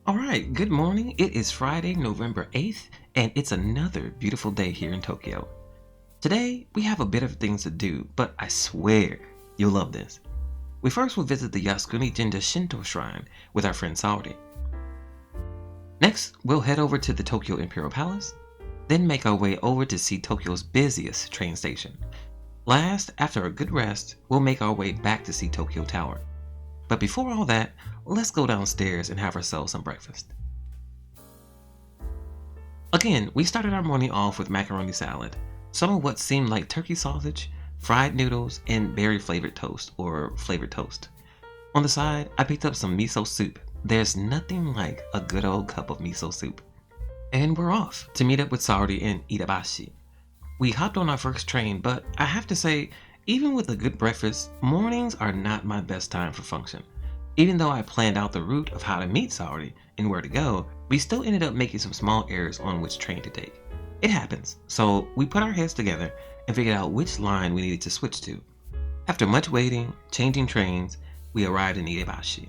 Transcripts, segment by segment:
Alright, good morning. It is Friday, November 8th, and it's another beautiful day here in Tokyo. Today, we have a bit of things to do, but I swear you'll love this. We first will visit the Yasukuni Jinja Shinto Shrine with our friend Saori. Next, we'll head over to the Tokyo Imperial Palace, then make our way over to see Tokyo's busiest train station. Last, after a good rest, we'll make our way back to see Tokyo Tower. But before all that, let's go downstairs and have ourselves some breakfast. Again, we started our morning off with macaroni salad, some of what seemed like turkey sausage, fried noodles, and berry flavored toast or flavored toast. On the side, I picked up some miso soup. There's nothing like a good old cup of miso soup. And we're off to meet up with Saori in Itabashi. We hopped on our first train, but I have to say, even with a good breakfast, mornings are not my best time for function. Even though I planned out the route of how to meet Saori and where to go, we still ended up making some small errors on which train to take. It happens, so we put our heads together and figured out which line we needed to switch to. After much waiting, changing trains, we arrived in Iebashi.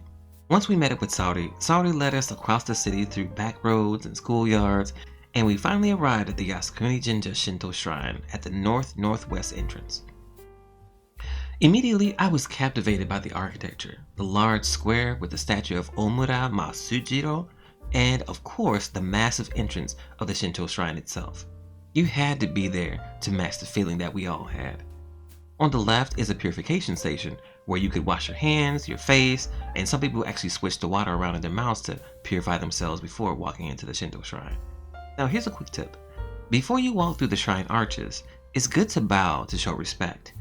Once we met up with Saori led us across the city through back roads and schoolyards, and we finally arrived at the Yasukuni Jinja Shinto Shrine at the northwest entrance. Immediately, I was captivated by the architecture, the large square with the statue of Omura Masujiro, and of course the massive entrance of the Shinto Shrine itself. You had to be there to match the feeling that we all had. On the left is a purification station where you could wash your hands, your face, and some people actually switch the water around in their mouths to purify themselves before walking into the Shinto Shrine. Now here's a quick tip. Before you walk through the shrine arches, it's good to bow to show respect.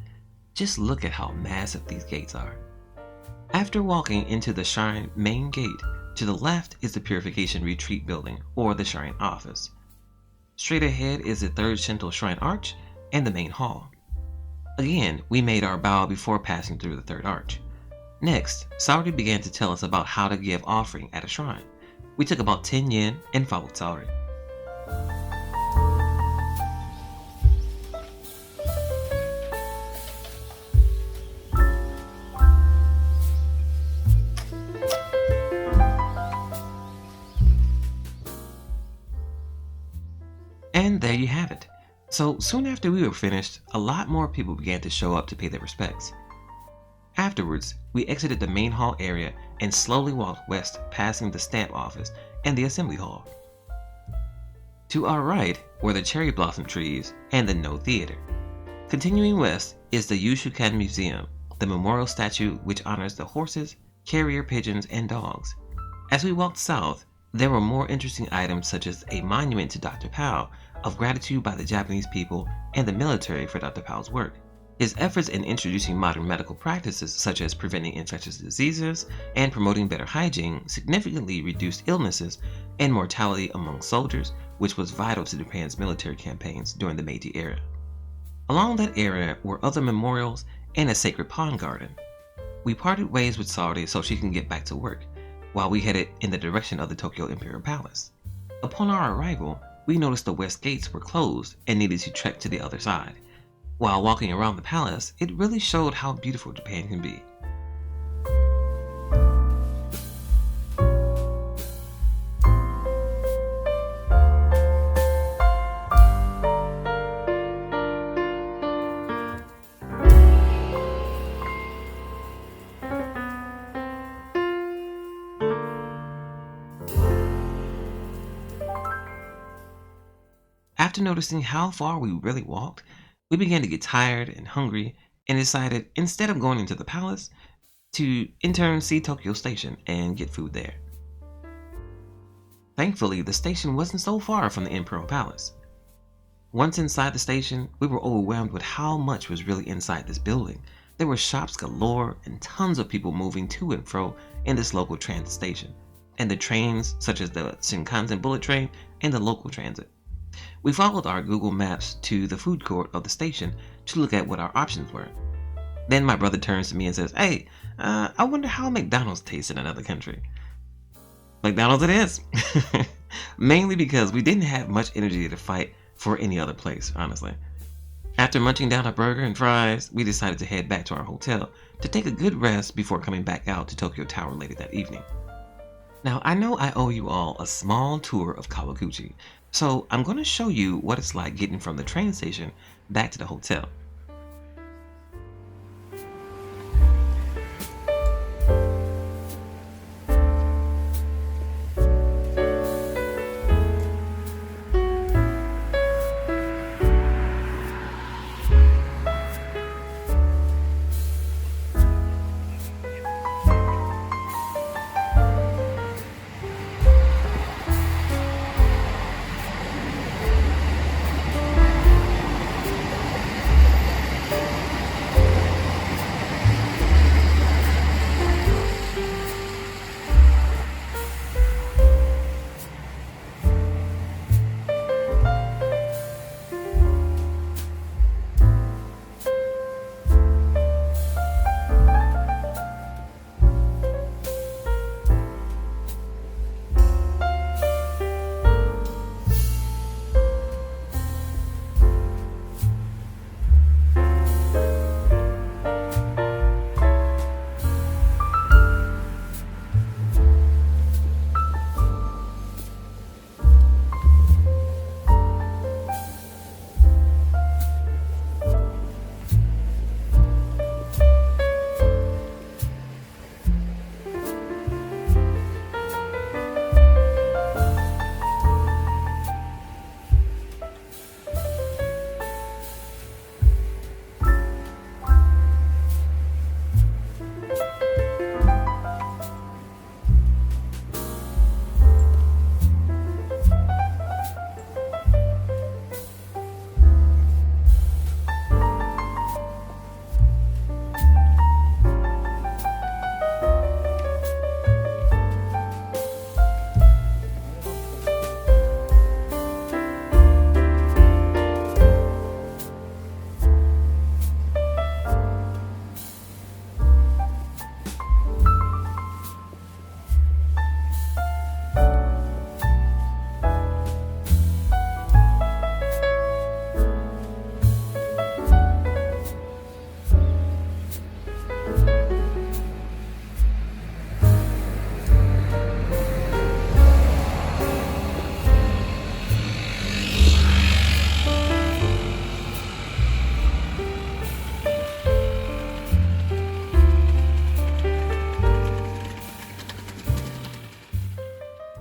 Just look at how massive these gates are. After walking into the shrine main gate, to the left is the Purification Retreat Building, or the shrine office. Straight ahead is the third Shinto Shrine Arch and the main hall. Again, we made our bow before passing through the third arch. Next, Saori began to tell us about how to give offering at a shrine. We took about 10 yen and followed Saori. And there you have it. So soon after we were finished, a lot more people began to show up to pay their respects. Afterwards, we exited the main hall area and slowly walked west, passing the stamp office and the assembly hall. To our right were the cherry blossom trees and the No Theater. Continuing west is the Yasukuni Museum, the memorial statue which honors the horses, carrier pigeons, and dogs. As we walked south, there were more interesting items such as a monument to Dr. Pao of gratitude by the Japanese people and the military for Dr. Pao's work. His efforts in introducing modern medical practices such as preventing infectious diseases and promoting better hygiene significantly reduced illnesses and mortality among soldiers, which was vital to Japan's military campaigns during the Meiji era. Along that area were other memorials and a sacred pond garden. We parted ways with Saori so she can get back to work, while we headed in the direction of the Tokyo Imperial Palace. Upon our arrival, we noticed the west gates were closed and needed to trek to the other side. While walking around the palace, it really showed how beautiful Japan can be. After noticing how far we really walked, we began to get tired and hungry and decided, instead of going into the palace, to in turn see Tokyo Station and get food there. Thankfully, the station wasn't so far from the Imperial Palace. Once inside the station, we were overwhelmed with how much was really inside this building. There were shops galore and tons of people moving to and fro in this local transit station, and the trains such as the Shinkansen bullet train and the local transit. We followed our Google Maps to the food court of the station to look at what our options were. Then my brother turns to me and says, "Hey, I wonder how McDonald's tastes in another country." McDonald's it is. Mainly because we didn't have much energy to fight for any other place, honestly. After munching down a burger and fries, we decided to head back to our hotel to take a good rest before coming back out to Tokyo Tower later that evening. Now, I know I owe you all a small tour of Kawaguchi, so I'm going to show you what it's like getting from the train station back to the hotel.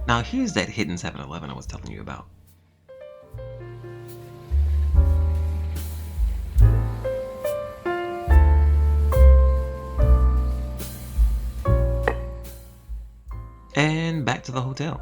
Now, here's that hidden 7-Eleven I was telling you about. And back to the hotel.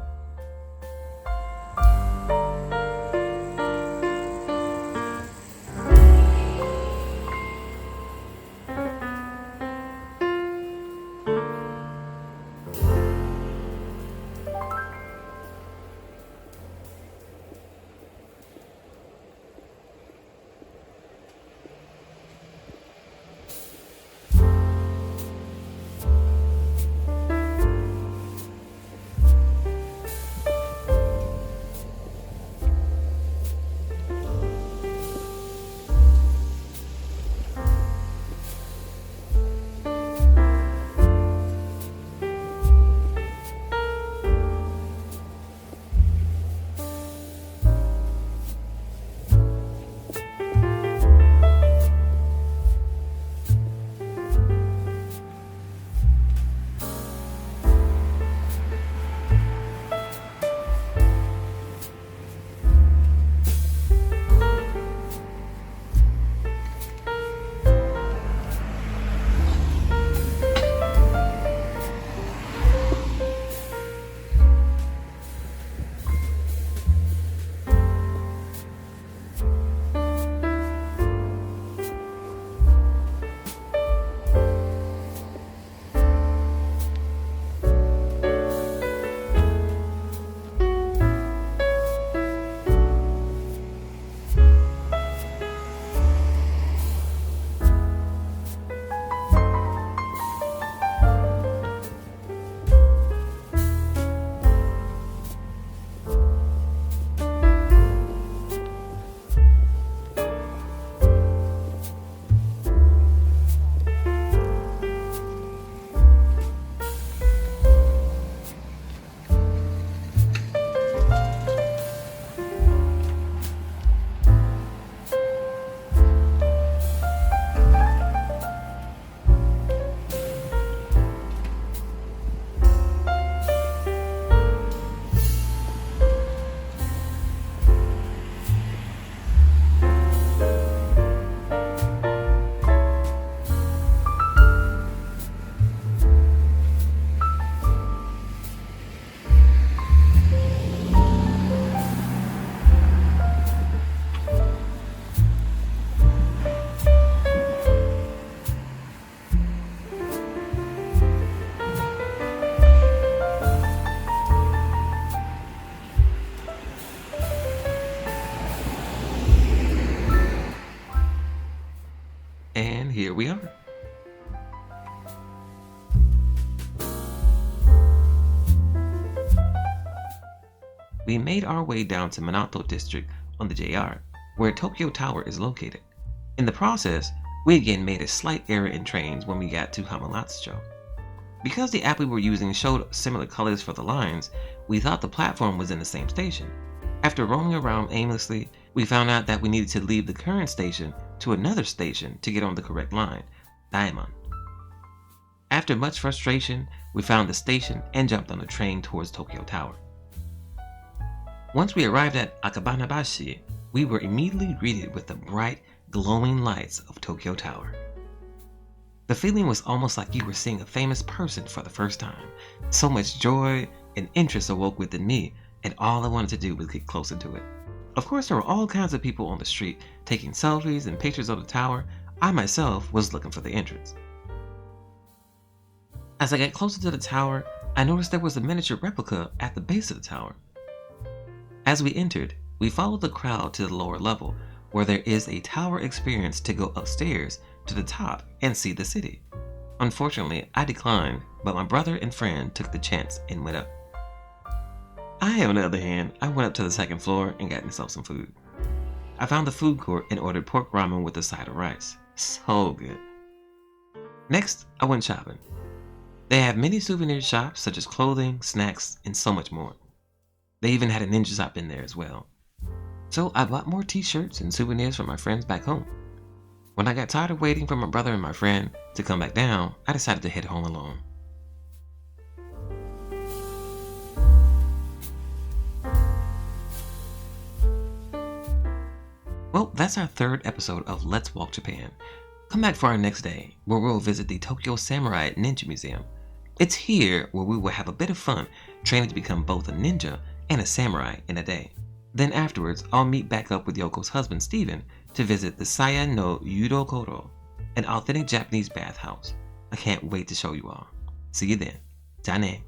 we made our way down to Minato District on the JR, where Tokyo Tower is located. In the process, we again made a slight error in trains when we got to Hamamatsucho. Because the app we were using showed similar colors for the lines, we thought the platform was in the same station. After roaming around aimlessly, we found out that we needed to leave the current station to another station to get on the correct line, Daimon. After much frustration, we found the station and jumped on a train towards Tokyo Tower. Once we arrived at Akabanabashi, we were immediately greeted with the bright, glowing lights of Tokyo Tower. The feeling was almost like you were seeing a famous person for the first time. So much joy and interest awoke within me, and all I wanted to do was get closer to it. Of course, there were all kinds of people on the street taking selfies and pictures of the tower. I myself was looking for the entrance. As I got closer to the tower, I noticed there was a miniature replica at the base of the tower. As we entered, we followed the crowd to the lower level, where there is a tower experience to go upstairs to the top and see the city. Unfortunately, I declined, but my brother and friend took the chance and went up. I, on the other hand, I went up to the second floor and got myself some food. I found the food court and ordered pork ramen with a side of rice. So good. Next, I went shopping. They have many souvenir shops such as clothing, snacks, and so much more. They even had a ninja shop in there as well. So I bought more t-shirts and souvenirs for my friends back home. When I got tired of waiting for my brother and my friend to come back down, I decided to head home alone. Well, that's our third episode of Let's Walk Japan. Come back for our next day, where we'll visit the Tokyo Samurai Ninja Museum. It's here where we will have a bit of fun training to become both a ninja and a samurai in a day. Then afterwards, I'll meet back up with Yoko's husband Steven to visit the Saya no Yudokoro, an authentic Japanese bathhouse. I can't wait to show you all. See you then. Ja ne.